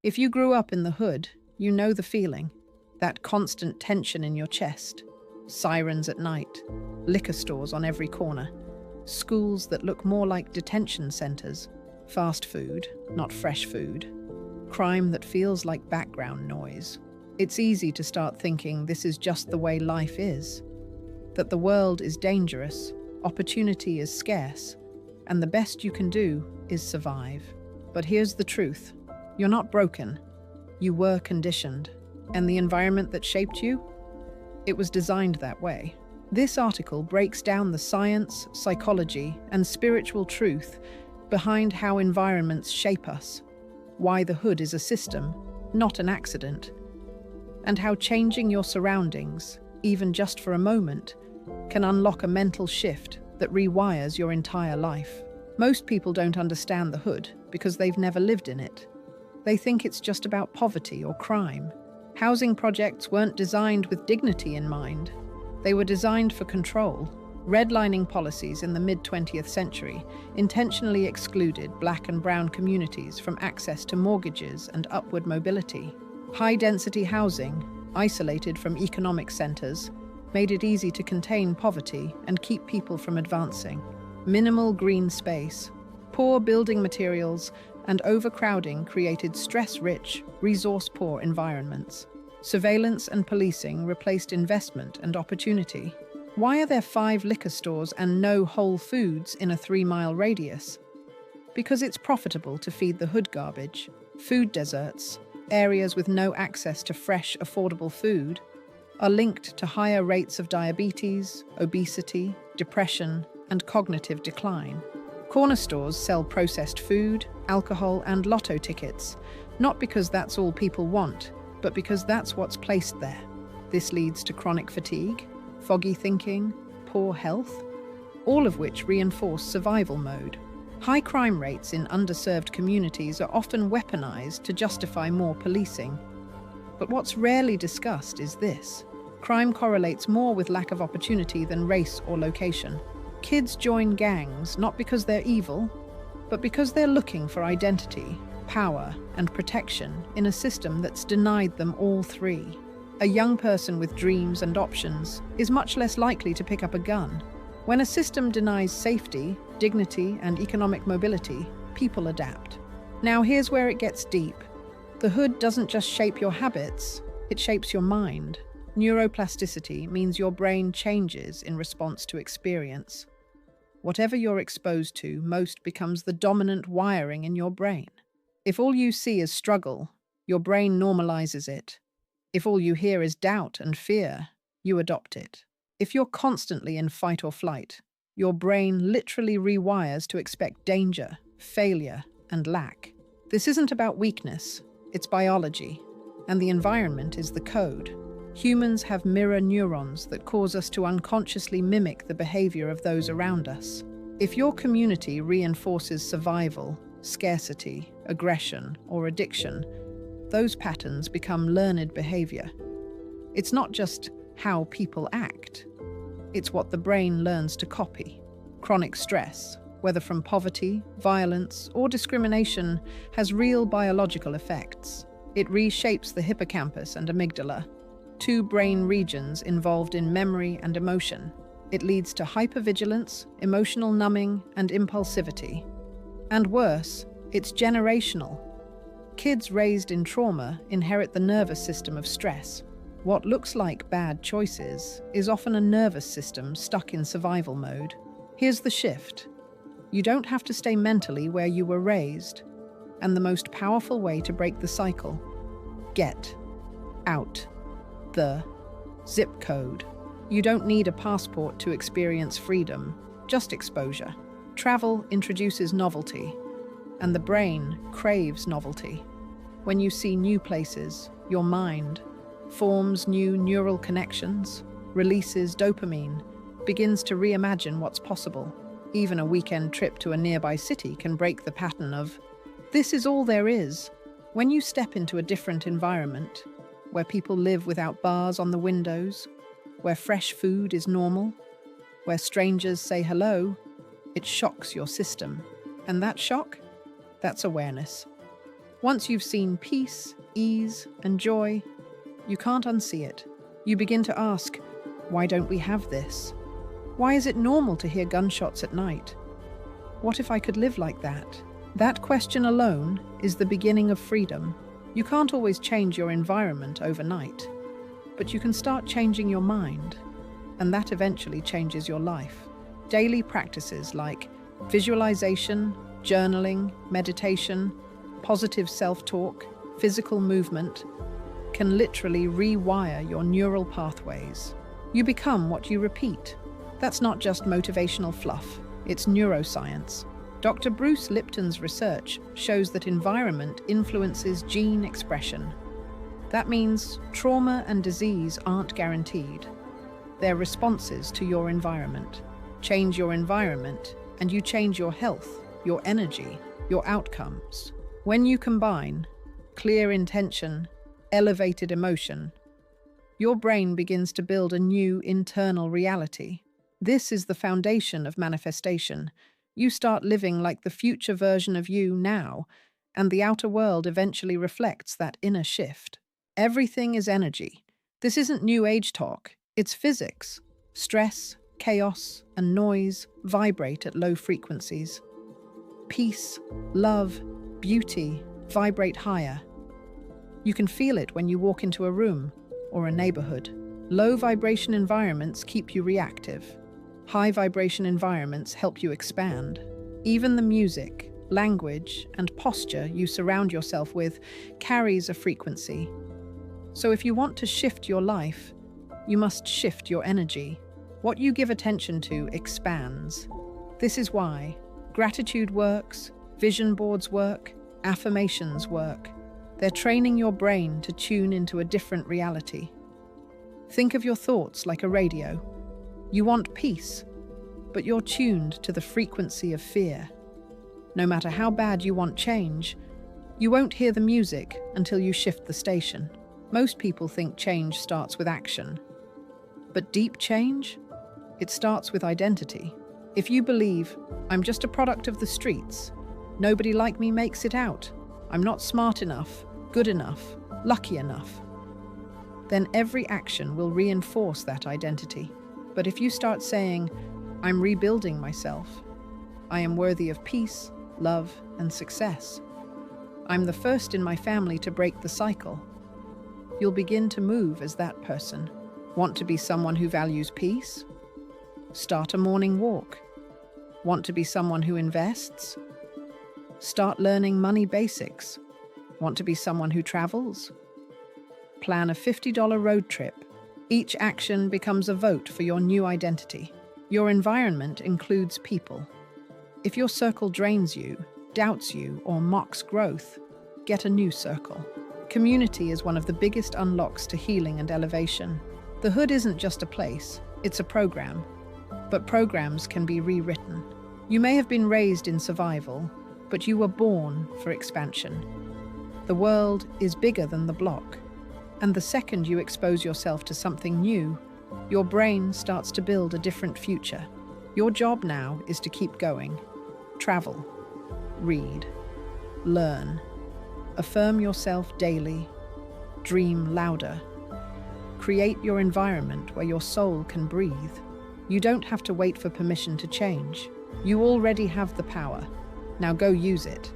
If you grew up in the hood, you know the feeling. That constant tension in your chest. Sirens at night. Liquor stores on every corner. Schools that look more like detention centers. Fast food, not fresh food. Crime that feels like background noise. It's easy to start thinking this is just the way life is. That the world is dangerous, opportunity is scarce, and the best you can do is survive. But here's the truth. You're not broken. You were conditioned. And the environment that shaped you? It was designed that way. This article breaks down the science, psychology, and spiritual truth behind how environments shape us, why the hood is a system, not an accident, and how changing your surroundings, even just for a moment, can unlock a mental shift that rewires your entire life. Most people don't understand the hood because they've never lived in it. They think it's just about poverty or crime. Housing projects weren't designed with dignity in mind. They were designed for control. Redlining policies in the mid-20th century intentionally excluded Black and brown communities from access to mortgages and upward mobility. High-density housing, isolated from economic centers, made it easy to contain poverty and keep people from advancing. Minimal green space, poor building materials, and overcrowding created stress-rich, resource-poor environments. Surveillance and policing replaced investment and opportunity. Why are there 5 liquor stores and no Whole Foods in a 3-mile radius? Because it's profitable to feed the hood garbage. Food deserts, areas with no access to fresh, affordable food, are linked to higher rates of diabetes, obesity, depression, and cognitive decline. Corner stores sell processed food, alcohol, and lotto tickets, not because that's all people want, but because that's what's placed there. This leads to chronic fatigue, foggy thinking, poor health, all of which reinforce survival mode. High crime rates in underserved communities are often weaponized to justify more policing. But what's rarely discussed is this. Crime correlates more with lack of opportunity than race or location. Kids join gangs not because they're evil, but because they're looking for identity, power, and protection in a system that's denied them all three. A young person with dreams and options is much less likely to pick up a gun. When a system denies safety, dignity, and economic mobility, people adapt. Now here's where it gets deep. The hood doesn't just shape your habits, it shapes your mind. Neuroplasticity means your brain changes in response to experience. Whatever you're exposed to most becomes the dominant wiring in your brain. If all you see is struggle, your brain normalizes it. If all you hear is doubt and fear, you adopt it. If you're constantly in fight or flight, your brain literally rewires to expect danger, failure, and lack. This isn't about weakness, it's biology, and the environment is the code. Humans have mirror neurons that cause us to unconsciously mimic the behavior of those around us. If your community reinforces survival, scarcity, aggression, or addiction, those patterns become learned behavior. It's not just how people act, it's what the brain learns to copy. Chronic stress, whether from poverty, violence, or discrimination, has real biological effects. It reshapes the hippocampus and amygdala, two brain regions involved in memory and emotion. It leads to hypervigilance, emotional numbing, and impulsivity. And worse, it's generational. Kids raised in trauma inherit the nervous system of stress. What looks like bad choices is often a nervous system stuck in survival mode. Here's the shift. You don't have to stay mentally where you were raised. And the most powerful way to break the cycle: get out the zip code. You don't need a passport to experience freedom, just exposure. Travel introduces novelty, and the brain craves novelty. When you see new places, your mind forms new neural connections, releases dopamine, begins to reimagine what's possible. Even a weekend trip to a nearby city can break the pattern of, this is all there is. When you step into a different environment, where people live without bars on the windows, where fresh food is normal, where strangers say hello, it shocks your system. And that shock? That's awareness. Once you've seen peace, ease, and joy, you can't unsee it. You begin to ask, why don't we have this? Why is it normal to hear gunshots at night? What if I could live like that? That question alone is the beginning of freedom. You can't always change your environment overnight, but you can start changing your mind, and that eventually changes your life. Daily practices like visualization, journaling, meditation, positive self-talk, physical movement can literally rewire your neural pathways. You become what you repeat. That's not just motivational fluff, it's neuroscience. Dr. Bruce Lipton's research shows that environment influences gene expression. That means trauma and disease aren't guaranteed. They're responses to your environment. Change your environment, and you change your health, your energy, your outcomes. When you combine clear intention, elevated emotion, your brain begins to build a new internal reality. This is the foundation of manifestation. You start living like the future version of you now, and the outer world eventually reflects that inner shift. Everything is energy. This isn't new age talk, it's physics. Stress, chaos, and noise vibrate at low frequencies. Peace, love, beauty vibrate higher. You can feel it when you walk into a room or a neighborhood. Low vibration environments keep you reactive. High vibration environments help you expand. Even the music, language, and posture you surround yourself with carries a frequency. So if you want to shift your life, you must shift your energy. What you give attention to expands. This is why gratitude works, vision boards work, affirmations work. They're training your brain to tune into a different reality. Think of your thoughts like a radio. You want peace, but you're tuned to the frequency of fear. No matter how bad you want change, you won't hear the music until you shift the station. Most people think change starts with action. But deep change? It starts with identity. If you believe, I'm just a product of the streets, nobody like me makes it out, I'm not smart enough, good enough, lucky enough, then every action will reinforce that identity. But if you start saying, I'm rebuilding myself, I am worthy of peace, love, and success, I'm the first in my family to break the cycle, you'll begin to move as that person. Want to be someone who values peace? Start a morning walk. Want to be someone who invests? Start learning money basics. Want to be someone who travels? Plan a $50 road trip. Each action becomes a vote for your new identity. Your environment includes people. If your circle drains you, doubts you, or mocks growth, get a new circle. Community is one of the biggest unlocks to healing and elevation. The hood isn't just a place, it's a program. But programs can be rewritten. You may have been raised in survival, but you were born for expansion. The world is bigger than the block, and the second you expose yourself to something new, your brain starts to build a different future. Your job now is to keep going. Travel, read, learn, affirm yourself daily, dream louder. Create your environment where your soul can breathe. You don't have to wait for permission to change. You already have the power. Now go use it.